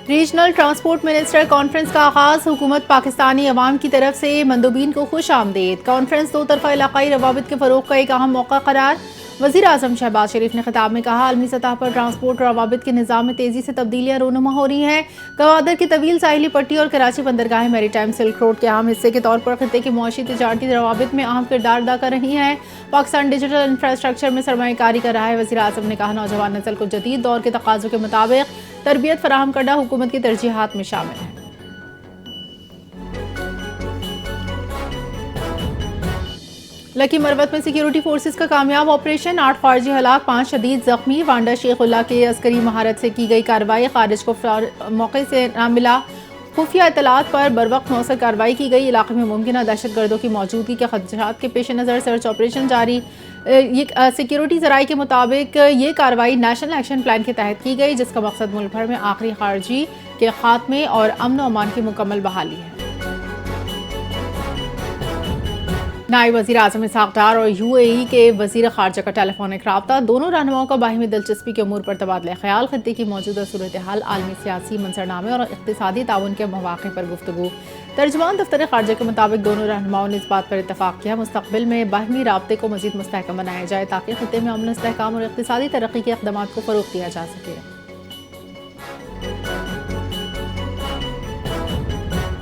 Regional transport minister conference کا آغاز، حکومت پاکستانی عوام کی طرف سے مندوبین کو خوش آمدید۔ کانفرنس دو طرفہ علاقائی روابط کے فروغ کا ایک اہم موقع قرار۔ وزیر اعظم شہباز شریف نے خطاب میں کہا، عالمی سطح پر ٹرانسپورٹ روابط کے نظام میں تیزی سے تبدیلیاں رونما ہو رہی ہیں۔ گوادر کی طویل ساحلی پٹی اور کراچی بندرگاہیں میری ٹائم سلک روڈ کے اہم حصے کے طور پر خطے کے معاشی تجارتی روابط میں اہم کردار ادا کر رہی ہیں۔ پاکستان ڈیجیٹل انفراسٹرکچر میں سرمایہ کاری کر رہا ہے۔ وزیر اعظم نے کہا، نوجوان نسل کو جدید دور کے تقاضوں کے مطابق تربیت فراہم کرنا حکومت کی ترجیحات میں شامل ہے۔ لکی مروت میں سیکیورٹی فورسز کا کامیاب آپریشن، 8 خارجی ہلاک، 5 شدید زخمی۔ وانڈا شیخ اللہ کے عسکری مہارت سے کی گئی کارروائی، خارج کو موقع سے نہ ملا خفیہ اطلاعات پر بروقت مؤثر کارروائی کی گئی۔ علاقے میں ممکنہ دہشت گردوں کی موجودگی کے خدشات کے پیش نظر سرچ آپریشن جاری۔ سیکیورٹی ذرائع کے مطابق یہ کارروائی نیشنل ایکشن پلان کے تحت کی گئی، جس کا مقصد ملک بھر میں آخری خارجی کے خاتمے اور امن و امان کی مکمل بحالی ہے۔ نائب وزیر اعظم اسحاق ڈار اور UAE کے وزیر خارجہ کا ٹیلی فونک رابطہ، دونوں رہنماؤں کا باہمی دلچسپی کے امور پر تبادلہ خیال، خطے کی موجودہ صورتحال، عالمی سیاسی منظرنامے اور اقتصادی تعاون کے مواقع پر گفتگو۔ ترجمان دفتر خارجہ کے مطابق دونوں رہنماؤں نے اس بات پر اتفاق کیا، مستقبل میں باہمی رابطے کو مزید مستحکم بنایا جائے تاکہ خطے میں امن، استحکام اور اقتصادی ترقی کے اقدامات کو فروغ دیا جا سکے۔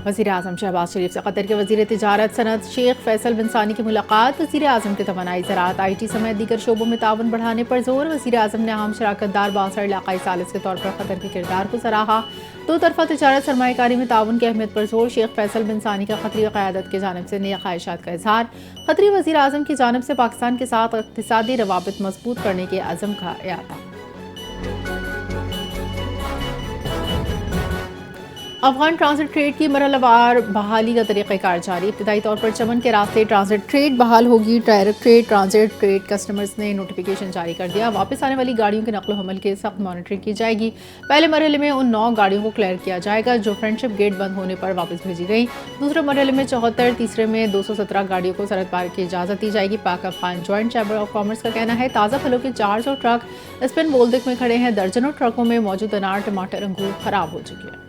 وزیر اعظم شہباز شریف سے قطر کے وزیر تجارت صنعت شیخ فیصل بن ثانی کی ملاقات، وزیر اعظم کے توانائی، زراعت، IT سمیت دیگر شعبوں میں تعاون بڑھانے پر زور۔ وزیر اعظم نے اہم شراکت دار بااثر علاقائی ثالث کے طور پر قطر کے کردار کو سراہا۔ دو طرفہ تجارت، سرمایہ کاری میں تعاون کی اہمیت پر زور۔ شیخ فیصل بن ثانی کا قطری قیادت کی جانب سے نئی خواہشات کا اظہار، قطری وزیر اعظم کی جانب سے پاکستان کے ساتھ اقتصادی روابط مضبوط کرنے کے عزم کا اعادہ۔ افغان ٹرانزٹ ٹریڈ کی مرحلہ وار بحالی کا طریقہ کار جاری، ابتدائی طور پر چمن کے راستے ٹرانزٹ ٹریڈ بحال ہوگی۔ ڈائریکٹریٹ ٹرانزٹ ٹریڈ کسٹمرز نے نوٹیفیکیشن جاری کر دیا، واپس آنے والی گاڑیوں کے نقل و حمل کی سخت مانیٹرنگ کی جائے گی۔ پہلے مرحلے میں ان 9 گاڑیوں کو کلیئر کیا جائے گا جو فرینڈشپ گیٹ بند ہونے پر واپس بھیجی گئیں۔ دوسرے مرحلے میں 74، تیسرے میں 217 گاڑیوں کو سرحد پار کی اجازت دی جائے گی۔ Pak Afghan joint chamber of commerce کا کہنا ہے، تازہ پھلوں کے 400 ٹرک اسپن بولدک میں کھڑے ہیں، درجنوں ٹرکوں میں موجود انار، ٹماٹر، انگور خراب ہو چکے ہیں۔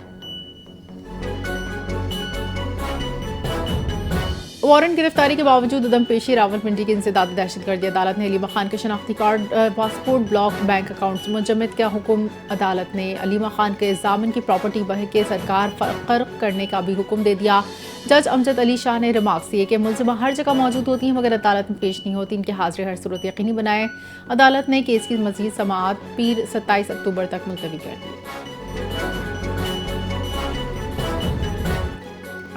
وارنٹ گرفتاری کے باوجود عدم پیشی راولپنڈی کی انسدادی دہشت گردی، عدالت نے علیمہ خان کے شناختی card, passport, block bank accounts منجمد کا حکم۔ عدالت نے علیمہ خان کے ضامن کی پراپرٹی بہرکے سرکار قرق کرنے کا بھی حکم دے دیا۔ جج امجد علی شاہ نے ریمارکس دیے کہ ملزمہ ہر جگہ موجود ہوتی ہیں مگر عدالت میں پیش نہیں ہوتی، ان کی حاضری ہر صورت یقینی بنائے۔ عدالت نے کیس کی مزید سماعت پیر 27 اکتوبر تک ملتوی کر دی۔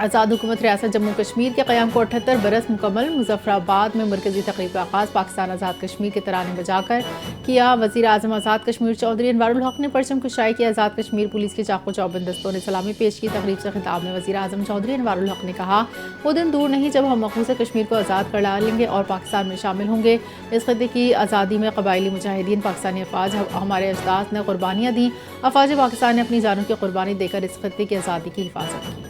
آزاد حکومت ریاست جموں کشمیر کے قیام کو 78 برس مکمل، مظفر آباد میں مرکزی تقریب کا آغاز پاکستان آزاد کشمیر کے ترانے بجا کر کیا۔ وزیر اعظم آزاد کشمیر چودھری انوار الحق نے پرچم کشائی کی، آزاد کشمیر پولیس کے چاقو چوبند دستوں نے سلامی پیش کی۔ تقریب سے خطاب میں وزیر اعظم چودھری انوار الحق نے کہا، وہ دن دور نہیں جب ہم مقبوضہ کشمیر کو آزاد کرا لیں گے اور پاکستان میں شامل ہوں گے۔ اس خطے کی آزادی میں قبائلی مجاہدین، پاکستانی افواج، ہمارے اجداد نے قربانیاں دیں۔ افواج پاکستان نے اپنی جانوں کی قربانی دے کر اس خطے کی آزادی کی حفاظت کی۔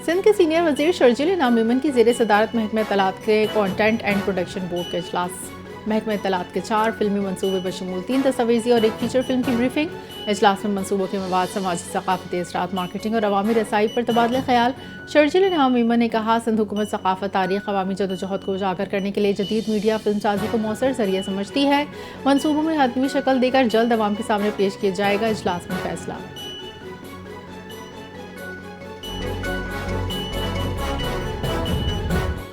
سندھ کے سینئر وزیر شرجیل انعام میمن کی زیر صدارت محکمہ اطلاعات کے کانٹینٹ اینڈ پروڈکشن بورڈ کا اجلاس۔ محکمہ اطلاعات کے 4 فلمی منصوبے بشمول 3 دستاویزی اور 1 فیچر فلم کی بریفنگ۔ اجلاس میں منصوبوں کے مواد، سماجی ثقافتی اثرات، مارکیٹنگ اور عوامی رسائی پر تبادلہ خیال۔ شرجیل انعام میمن نے کہا، سندھ حکومت ثقافت، تاریخ، عوامی جدوجہد کو اجاگر کرنے کے لیے جدید میڈیا فلم سازی کو مؤثر ذریعہ سمجھتی ہے۔ منصوبوں میں حتمی شکل دے کر جلد عوام کے سامنے پیش کیا جائے گا، اجلاس میں فیصلہ۔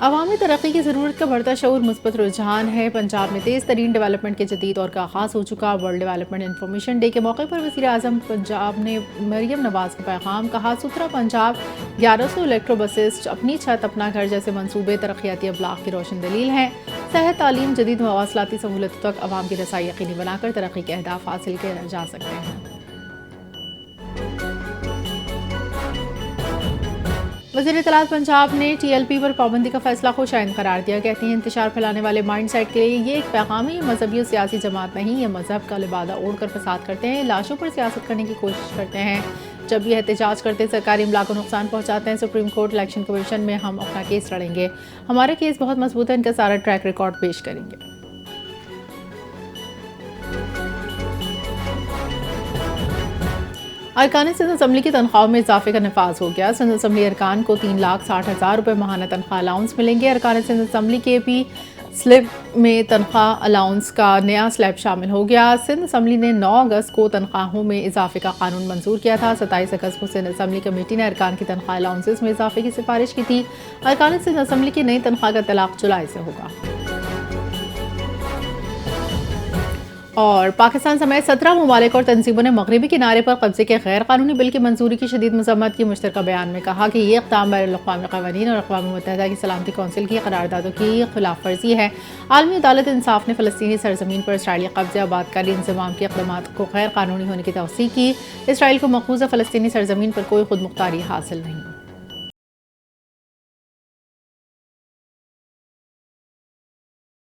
عوامی ترقی کی ضرورت کا بڑھتا شعور مثبت رجحان ہے۔ پنجاب میں تیز ترین ڈیولپمنٹ کے جدید دور کا آغاز ہو چکا۔ ورلڈ ڈیولپمنٹ انفارمیشن ڈے کے موقع پر وزیر اعظم پنجاب نے مریم نواز کا پیغام، کہا، ستھرا پنجاب، 1100 الیکٹرو بسیں، اپنی چھت اپنا گھر جیسے منصوبے ترقیاتی ابلاغ کی روشن دلیل ہیں۔ صحت، تعلیم، جدید مواصلاتی سہولتوں تک عوام کی رسائی یقینی بنا کر ترقی کے اہداف حاصل کیے جا سکتے ہیں۔ وزیر اطلاعات پنجاب نے TLP پر پابندی کا فیصلہ خوش آئند قرار دیا، کہتے ہیں انتشار پھیلانے والے مائنڈ سیٹ کے لیے یہ ایک پیغام ہے، یہ مذہبی اور سیاسی جماعت نہیں، یہ مذہب کا لبادہ اوڑھ کر فساد کرتے ہیں، لاشوں پر سیاست کرنے کی کوشش کرتے ہیں۔ جب یہ احتجاج کرتے سرکاری املاک کو نقصان پہنچاتے ہیں، سپریم کورٹ، الیکشن کمیشن میں ہم اپنا کیس لڑیں گے، ہمارا کیس بہت مضبوط ہے، ان کا سارا ٹریک ریکارڈ پیش کریں گے۔ ارکان سندھ اسمبلی کی تنخواہوں میں اضافے کا نفاذ ہو گیا۔ سندھ اسمبلی ارکان کو 3,60,000 روپے ماہانہ تنخواہ الاؤنس ملیں گے۔ ارکان سندھ اسمبلی کے پی سلپ میں تنخواہ الاؤنس کا نیا سلیب شامل ہو گیا۔ سندھ اسمبلی نے 9 اگست کو تنخواہوں میں اضافے کا قانون منظور کیا تھا۔ 27 اگست کو سندھ اسمبلی کمیٹی نے ارکان کی تنخواہ الاؤنسز میں اضافے کی سفارش کی تھی۔ ارکان سندھ اسمبلی کی نئی تنخواہ کا اطلاق جولائی سے ہوگا۔ اور پاکستان سمیت 17 ممالک اور تنظیموں نے مغربی کنارے پر قبضے کے غیر قانونی بل کی منظوری کی شدید مذمت کی۔ مشترکہ بیان میں کہا کہ یہ اقدام بین الاقوامی قوانین اور اقوام متحدہ کی سلامتی کونسل کی قراردادوں کی خلاف ورزی ہے۔ عالمی عدالت انصاف نے فلسطینی سرزمین پر اسرائیلی قبضے آباد کاری انضمام کے اقدامات کو غیر قانونی ہونے کی توثیق کی۔ اسرائیل کو مقبوضہ فلسطینی سرزمین پر کوئی خود مختاری حاصل نہیں۔